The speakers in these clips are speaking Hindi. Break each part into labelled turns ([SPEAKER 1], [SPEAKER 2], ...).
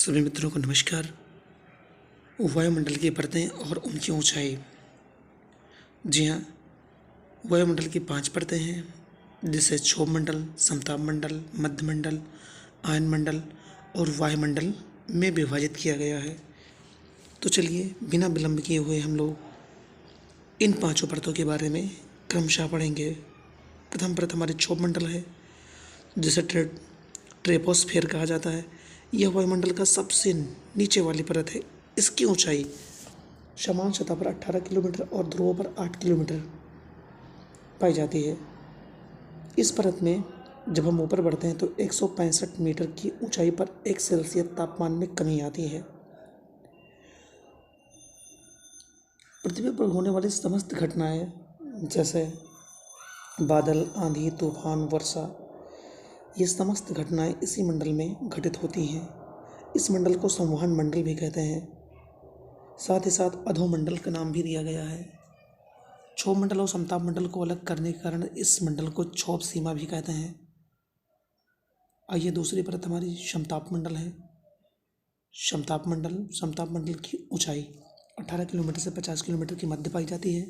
[SPEAKER 1] सभी मित्रों को नमस्कार। वायुमंडल की परतें और उनकी ऊंचाई। जी हाँ, वायुमंडल की 5 परतें हैं, जिसे क्षोभ मंडल, समताप मंडल, मध्यमंडल, आयनमंडल और वायुमंडल में विभाजित किया गया है। तो चलिए बिना विलंब किए हुए हम लोग इन 5 परतों के बारे में क्रमशः पढ़ेंगे। प्रथम परत हमारी क्षोभ मंडल है, जिसे ट्रेपोस्फेयर कहा जाता है। यह वायुमंडल का सबसे नीचे वाली परत है। इसकी ऊंचाई समान सतह पर 18 किलोमीटर और ध्रुवों पर 8 किलोमीटर पाई जाती है। इस परत में जब हम ऊपर बढ़ते हैं तो 165 मीटर की ऊंचाई पर 1 सेल्सियस तापमान में कमी आती है। पृथ्वी पर होने वाली समस्त घटनाएं जैसे बादल, आंधी, तूफान, वर्षा, ये समस्त घटनाएं इसी मंडल में घटित होती हैं। इस मंडल को संवहन मंडल भी कहते हैं। साथ ही साथ अधोमंडल का नाम भी दिया गया है। क्षोभ मंडल और समताप मंडल को अलग करने के कारण इस मंडल को क्षोभ सीमा भी कहते हैं। आइए दूसरी परत हमारी समताप मंडल है। समताप मंडल की ऊंचाई 18 किलोमीटर से 50 किलोमीटर की मध्य पाई जाती है।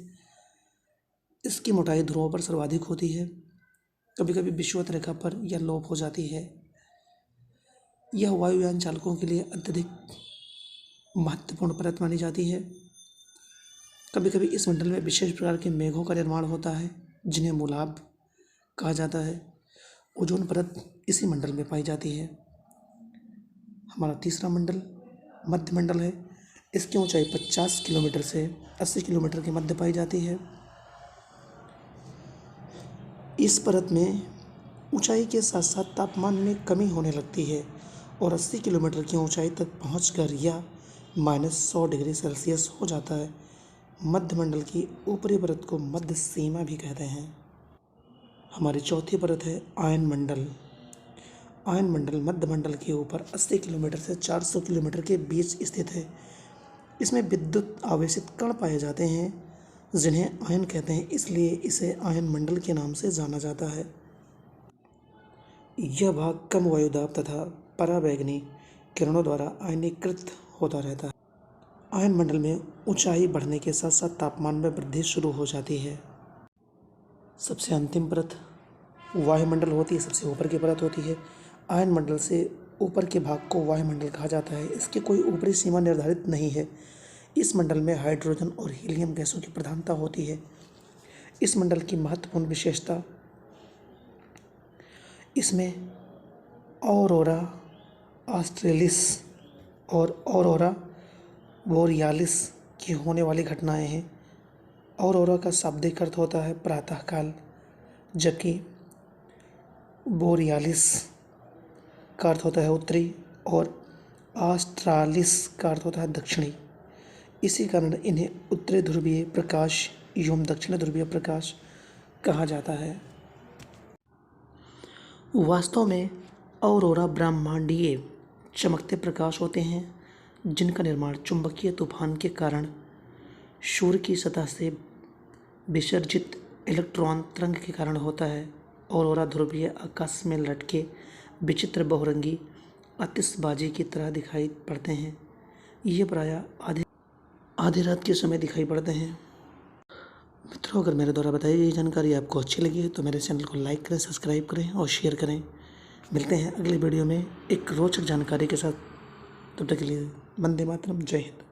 [SPEAKER 1] इसकी मोटाई ध्रुवों पर सर्वाधिक होती है, कभी कभी विषुवत रेखा पर यह लोप हो जाती है। यह वायुयान चालकों के लिए अत्यधिक महत्वपूर्ण परत मानी जाती है। कभी कभी इस मंडल में विशेष प्रकार के मेघों का निर्माण होता है, जिन्हें मूलाभ कहा जाता है। ओजोन परत इसी मंडल में पाई जाती है। हमारा तीसरा मंडल मध्यमंडल है। इसकी ऊंचाई 50 किलोमीटर से 80 किलोमीटर के मध्य पाई जाती है। इस परत में ऊंचाई के साथ साथ तापमान में कमी होने लगती है और 80 किलोमीटर की ऊंचाई तक पहुंचकर यह -100 डिग्री सेल्सियस हो जाता है। मध्यमंडल की ऊपरी परत को मध्य सीमा भी कहते हैं। हमारी चौथी परत है आयनमंडल। आयनमंडल मध्यमंडल के ऊपर 80 किलोमीटर से 400 किलोमीटर के बीच स्थित है। इसमें विद्युत आवेशित कण पाए जाते हैं, जिन्हें आयन कहते हैं, इसलिए इसे आयनमंडल के नाम से जाना जाता है। यह भाग कम वायुदाब तथा पराबैंगनी किरणों द्वारा आयनीकृत होता रहता है। आयनमंडल में ऊंचाई बढ़ने के साथ साथ तापमान में वृद्धि शुरू हो जाती है। सबसे अंतिम परत वायुमंडल होती है, सबसे ऊपर की परत होती है। आयनमंडल से ऊपर के भाग को वायुमंडल कहा जाता है। इसकी कोई ऊपरी सीमा निर्धारित नहीं है। इस मंडल में हाइड्रोजन और हीलियम गैसों की प्रधानता होती है। इस मंडल की महत्वपूर्ण विशेषता, इसमें ऑरोरा ऑस्ट्रेलिस और ऑरोरा बोरियालिस की होने वाली घटनाएं हैं। ऑरोरा का शाब्दिक अर्थ होता है प्रातःकाल, जबकि बोरियालिस का अर्थ होता है उत्तरी और ऑस्ट्रालिस का अर्थ होता है दक्षिणी। इसी कारण इन्हें उत्तरी ध्रुवीय प्रकाश एवं दक्षिण ध्रुवीय प्रकाश कहा जाता है। वास्तव में ऑरोरा ब्रह्मांडीय चमकते प्रकाश होते हैं, जिनका निर्माण चुंबकीय तूफान के कारण सूर्य की सतह से विसर्जित इलेक्ट्रॉन तरंग के कारण होता है। ऑरोरा ध्रुवीय आकाश में लटके विचित्र बहुरंगी आतिशबाजी की तरह दिखाई पड़ते हैं। ये प्रायः आधी रात के समय दिखाई पड़ते हैं। मित्रों, अगर मेरे द्वारा बताई गई जानकारी आपको अच्छी लगी है तो मेरे चैनल को लाइक करें, सब्सक्राइब करें और शेयर करें। मिलते हैं अगली वीडियो में एक रोचक जानकारी के साथ। तब तक के लिए वंदे मातरम, जय हिंद।